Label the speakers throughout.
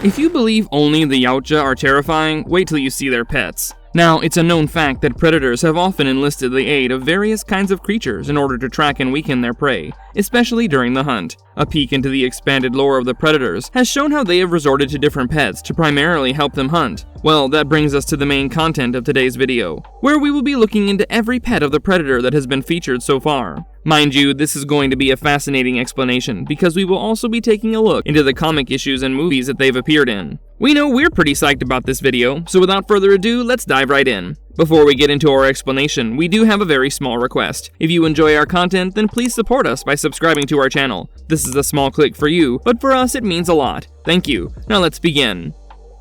Speaker 1: If you believe only the Yautja are terrifying, wait till you see their pets. Now, it's a known fact that predators have often enlisted the aid of various kinds of creatures in order to track and weaken their prey, especially during the hunt. A peek into the expanded lore of the predators has shown how they have resorted to different pets to primarily help them hunt. Well, that brings us to the main content of today's video, where we will be looking into every pet of the predator that has been featured so far. Mind you, this is going to be a fascinating explanation because we will also be taking a look into the comic issues and movies that they've appeared in. We know we're pretty psyched about this video, so without further ado, let's dive right in. Before we get into our explanation, we do have a very small request. If you enjoy our content, then please support us by subscribing to our channel. This is a small click for you, but for us it means a lot. Thank you. Now let's begin.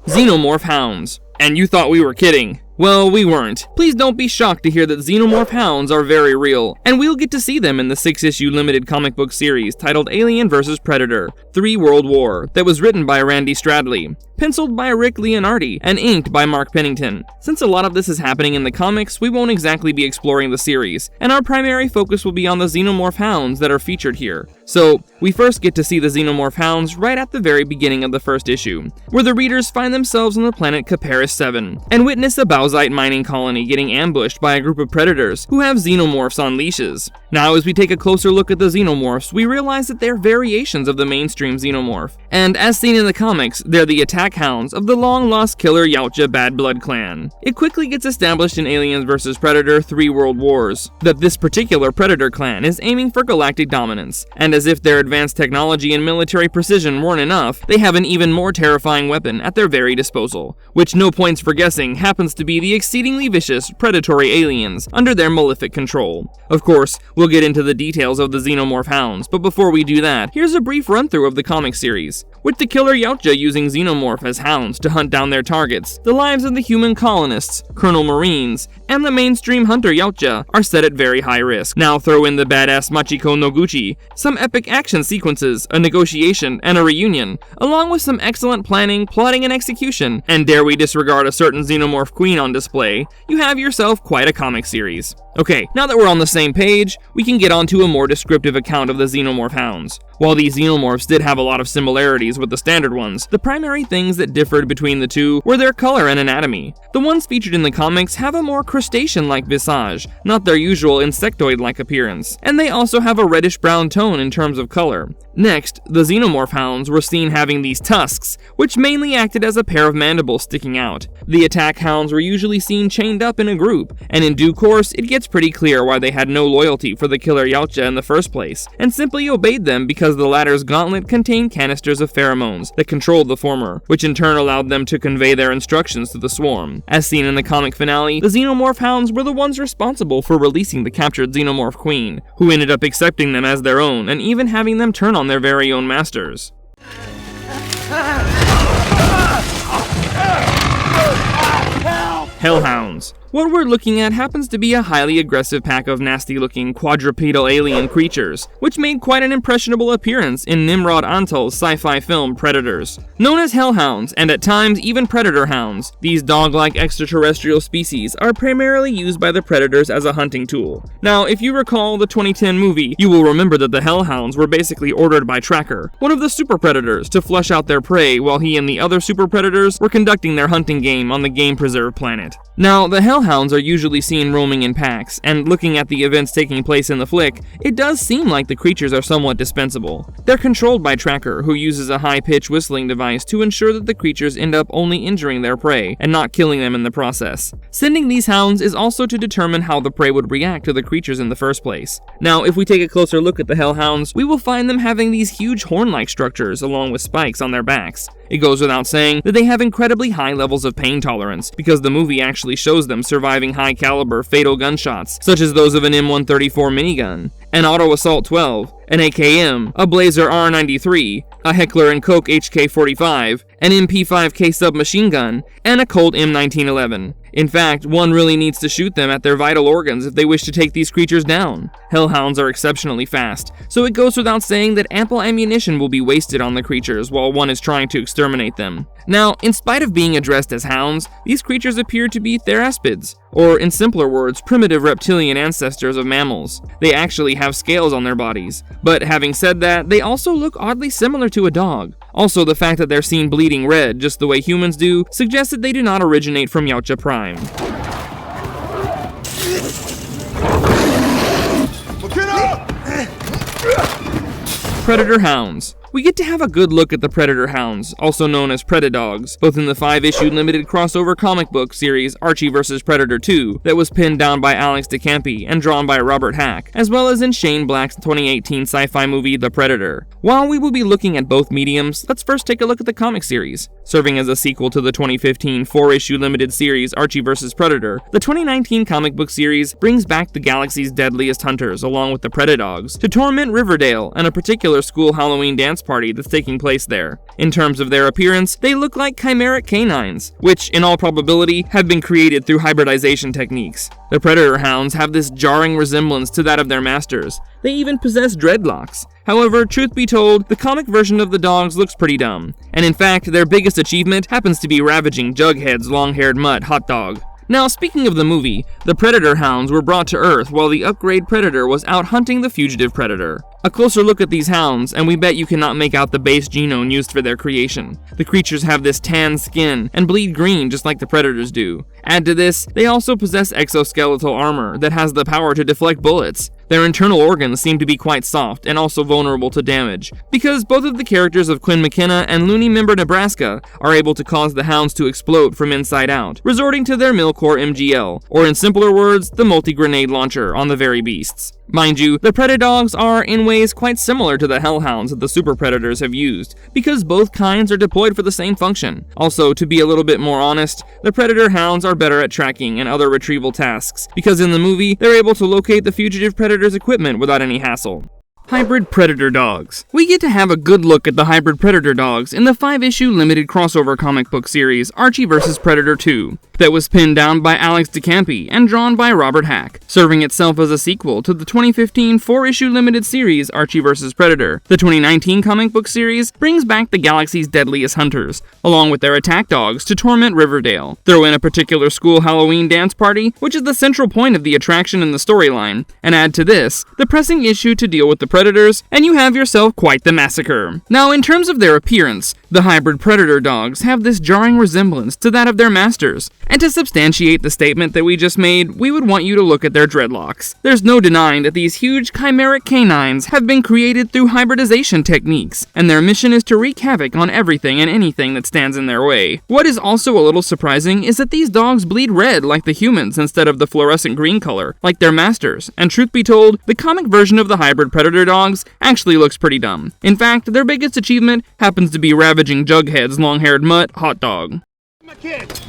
Speaker 1: Xenomorph hounds. And you thought we were kidding. Well, we weren't. Please don't be shocked to hear that Xenomorph hounds are very real, and we'll get to see them in the 6-issue limited comic book series titled Alien vs. Predator: 3 World War that was written by Randy Stradley, penciled by Rick Leonardi, and inked by Mark Pennington. Since a lot of this is happening in the comics, we won't exactly be exploring the series, and our primary focus will be on the Xenomorph hounds that are featured here. So, we first get to see the Xenomorph hounds right at the very beginning of the first issue, where the readers find themselves on the planet Caparis 7, and witness a Bauzite mining colony getting ambushed by a group of predators who have Xenomorphs on leashes. Now, as we take a closer look at the Xenomorphs, we realize that they're variations of the mainstream Xenomorph, and as seen in the comics, they're the attack hounds of the long-lost killer Yautja Bad Blood clan. It quickly gets established in Aliens vs. Predator: 3 World Wars that this particular Predator clan is aiming for galactic dominance, and as if their advanced technology and military precision weren't enough, they have an even more terrifying weapon at their very disposal, which, no points for guessing, happens to be the exceedingly vicious, predatory aliens under their malefic control. Of course, we'll get into the details of the Xenomorph hounds, but before we do that, here's a brief run-through of the comic series, with the killer Yautja using Xenomorph as hounds to hunt down their targets. The lives of the human colonists, Colonel Marines, and the mainstream hunter Yautja are set at very high risk. Now throw in the badass Machiko Noguchi, some epic action sequences, a negotiation, and a reunion, along with some excellent planning, plotting, and execution, and dare we disregard a certain Xenomorph queen on display, you have yourself quite a comic series. Okay, now that we're on the same page, we can get on to a more descriptive account of the Xenomorph hounds. While these Xenomorphs did have a lot of similarities with the standard ones, the primary things that differed between the two were their color and anatomy. The ones featured in the comics have a more crustacean-like visage, not their usual insectoid-like appearance, and they also have a reddish-brown tone in terms of color. Next, the Xenomorph hounds were seen having these tusks, which mainly acted as a pair of mandibles sticking out. The attack hounds were usually seen chained up in a group, and in due course, it gets pretty clear why they had no loyalty for the killer Yautja in the first place, and simply obeyed them because the latter's gauntlet contained canisters of pheromones that controlled the former, which in turn allowed them to convey their instructions to the swarm. As seen in the comic finale, the Xenomorph hounds were the ones responsible for releasing the captured Xenomorph queen, who ended up accepting them as their own and even having them turn on their very own masters. Hell-hounds. What we're looking at happens to be a highly aggressive pack of nasty-looking quadrupedal alien creatures, which made quite an impressionable appearance in Nimrod Antol's sci-fi film Predators. Known as Hell-hounds, and at times even Predator hounds, these dog-like extraterrestrial species are primarily used by the Predators as a hunting tool. Now, if you recall the 2010 movie, you will remember that the Hell-hounds were basically ordered by Tracker, one of the super predators, to flush out their prey while he and the other super predators were conducting their hunting game on the game preserve planet. Now, the Hell-hounds are usually seen roaming in packs, and looking at the events taking place in the flick, it does seem like the creatures are somewhat dispensable. They're controlled by Tracker, who uses a high-pitched whistling device to ensure that the creatures end up only injuring their prey, and not killing them in the process. Sending these hounds is also to determine how the prey would react to the creatures in the first place. Now, if we take a closer look at the Hell-hounds, we will find them having these huge horn-like structures along with spikes on their backs. It goes without saying that they have incredibly high levels of pain tolerance, because the movie actually shows them surviving high-caliber fatal gunshots, such as those of an M134 minigun, an Auto Assault 12, an AKM, a Blazer R93, a Heckler & Koch HK-45, an MP5K submachine gun, and a Colt M1911. In fact, one really needs to shoot them at their vital organs if they wish to take these creatures down. Hellhounds are exceptionally fast, so it goes without saying that ample ammunition will be wasted on the creatures while one is trying to exterminate them. Now, in spite of being addressed as hounds, these creatures appear to be theraspids, or in simpler words, primitive reptilian ancestors of mammals. They actually have scales on their bodies. But having said that, they also look oddly similar to a dog. Also, the fact that they're seen bleeding red just the way humans do suggests that they do not originate from Yautja Prime. Predator Hounds. We get to have a good look at the Predator Hounds, also known as Predadogs, both in the 5-issue limited crossover comic book series Archie vs. Predator 2 that was pinned down by Alex DeCampi and drawn by Robert Hack, as well as in Shane Black's 2018 sci-fi movie The Predator. While we will be looking at both mediums, let's first take a look at the comic series. Serving as a sequel to the 2015 4-issue limited series Archie vs. Predator, the 2019 comic book series brings back the galaxy's deadliest hunters along with the Predadogs to torment Riverdale and a particular school Halloween dance party that's taking place there. In terms of their appearance, they look like chimeric canines, which in all probability have been created through hybridization techniques. The Predator Hounds have this jarring resemblance to that of their masters. They even possess dreadlocks. However, truth be told, the comic version of the dogs looks pretty dumb, and in fact, their biggest achievement happens to be ravaging Jughead's long-haired mutt hot dog. Now, speaking of the movie, the Predator Hounds were brought to Earth while the upgrade Predator was out hunting the fugitive Predator. A closer look at these hounds, and we bet you cannot make out the base genome used for their creation. The creatures have this tan skin and bleed green just like the Predators do. Add to this, they also possess exoskeletal armor that has the power to deflect bullets. Their internal organs seem to be quite soft and also vulnerable to damage, because both of the characters of Quinn McKenna and Looney Member Nebraska are able to cause the hounds to explode from inside out, resorting to their Milcore MGL, or in simpler words, the multi-grenade launcher on the very beasts. Mind you, the Predadogs are in ways quite similar to the Hell-hounds that the Super Predators have used, because both kinds are deployed for the same function. Also, to be a little bit more honest, the Predator Hounds are better at tracking and other retrieval tasks, because in the movie, they're able to locate the fugitive Predator's equipment without any hassle. Hybrid Predator Dogs. We get to have a good look at the Hybrid Predator Dogs in the 5-issue limited crossover comic book series Archie vs. Predator 2 that was pinned down by Alex DeCampi and drawn by Robert Hack, serving itself as a sequel to the 2015 4-issue limited series Archie vs. Predator. The 2019 comic book series brings back the galaxy's deadliest hunters, along with their attack dogs to torment Riverdale. Throw in a particular school Halloween dance party, which is the central point of the attraction in the storyline, and add to this the pressing issue to deal with the Predators, and you have yourself quite the massacre. Now, in terms of their appearance, the Hybrid Predator Dogs have this jarring resemblance to that of their masters. And to substantiate the statement that we just made, we would want you to look at their dreadlocks. There's no denying that these huge chimeric canines have been created through hybridization techniques, and their mission is to wreak havoc on everything and anything that stands in their way. What is also a little surprising is that these dogs bleed red like the humans instead of the fluorescent green color, like their masters, and truth be told, the comic version of the Hybrid Predator Dogs actually looks pretty dumb. In fact, their biggest achievement happens to be ravaging Jughead's long-haired mutt hot dog.
Speaker 2: My kid.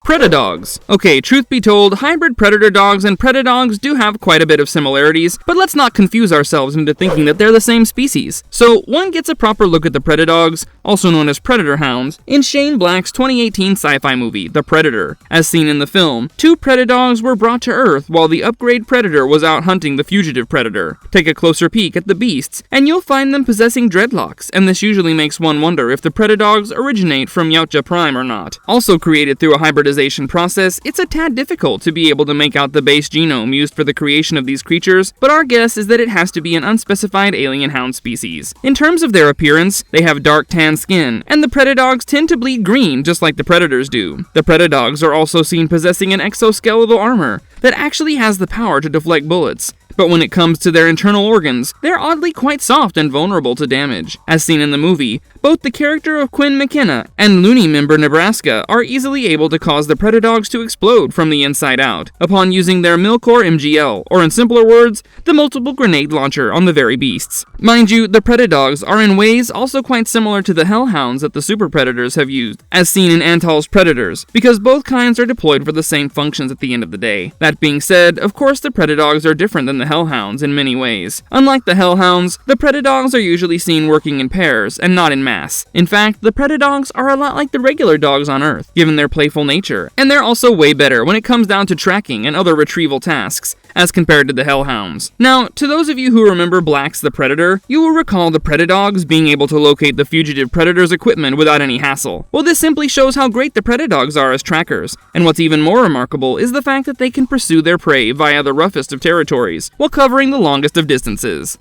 Speaker 1: Predadogs. Okay, truth be told, Hybrid Predator Dogs and Predadogs do have quite a bit of similarities, but let's not confuse ourselves into thinking that they're the same species. So, one gets a proper look at the Predadogs, also known as Predator Hounds, in Shane Black's 2018 sci-fi movie, The Predator. As seen in the film, 2 Predadogs were brought to Earth while the upgrade Predator was out hunting the fugitive Predator. Take a closer peek at the beasts, and you'll find them possessing dreadlocks, and this usually makes one wonder if the Predadogs originate from Yautja Prime or not. Also created through a hybridization process, it's a tad difficult to be able to make out the base genome used for the creation of these creatures, but our guess is that it has to be an unspecified alien hound species. In terms of their appearance, they have dark tan skin, and the Predadogs tend to bleed green just like the Predators do. The Predadogs are also seen possessing an exoskeletal armor that actually has the power to deflect bullets. But when it comes to their internal organs, they're oddly quite soft and vulnerable to damage. As seen in the movie, both the character of Quinn McKenna and Looney Member Nebraska are easily able to cause the Predadogs to explode from the inside out, upon using their Milcore MGL, or in simpler words, the multiple grenade launcher on the very beasts. Mind you, the Predadogs are in ways also quite similar to the Hell-hounds that the Super Predators have used, as seen in Antal's Predators, because both kinds are deployed for the same functions at the end of the day. That being said, of course the Predadogs are different than the Hell-hounds in many ways. Unlike the Hell-hounds, the Predadogs are usually seen working in pairs and not in mass. In fact, the Predadogs are a lot like the regular dogs on Earth, given their playful nature, and they're also way better when it comes down to tracking and other retrieval tasks, as compared to the Hell-hounds. Now, to those of you who remember Black's the Predator, you will recall the Predadogs being able to locate the fugitive predator's equipment without any hassle. Well, this simply shows how great the Predadogs are as trackers, and what's even more remarkable is the fact that they can pursue their prey via the roughest of territories, while covering the longest of distances.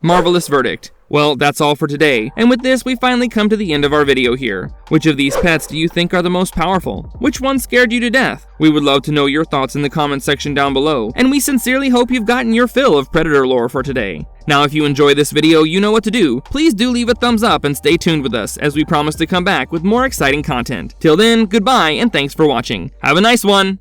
Speaker 1: Marvelous verdict. Well, that's all for today, and with this we finally come to the end of our video here. Which of these pets do you think are the most powerful? Which one scared you to death? We would love to know your thoughts in the comments section down below, and we sincerely hope you've gotten your fill of Predator lore for today. Now if you enjoy this video, you know what to do. Please do leave a thumbs up and stay tuned with us, as we promise to come back with more exciting content. Till then, goodbye and thanks for watching. Have a nice one!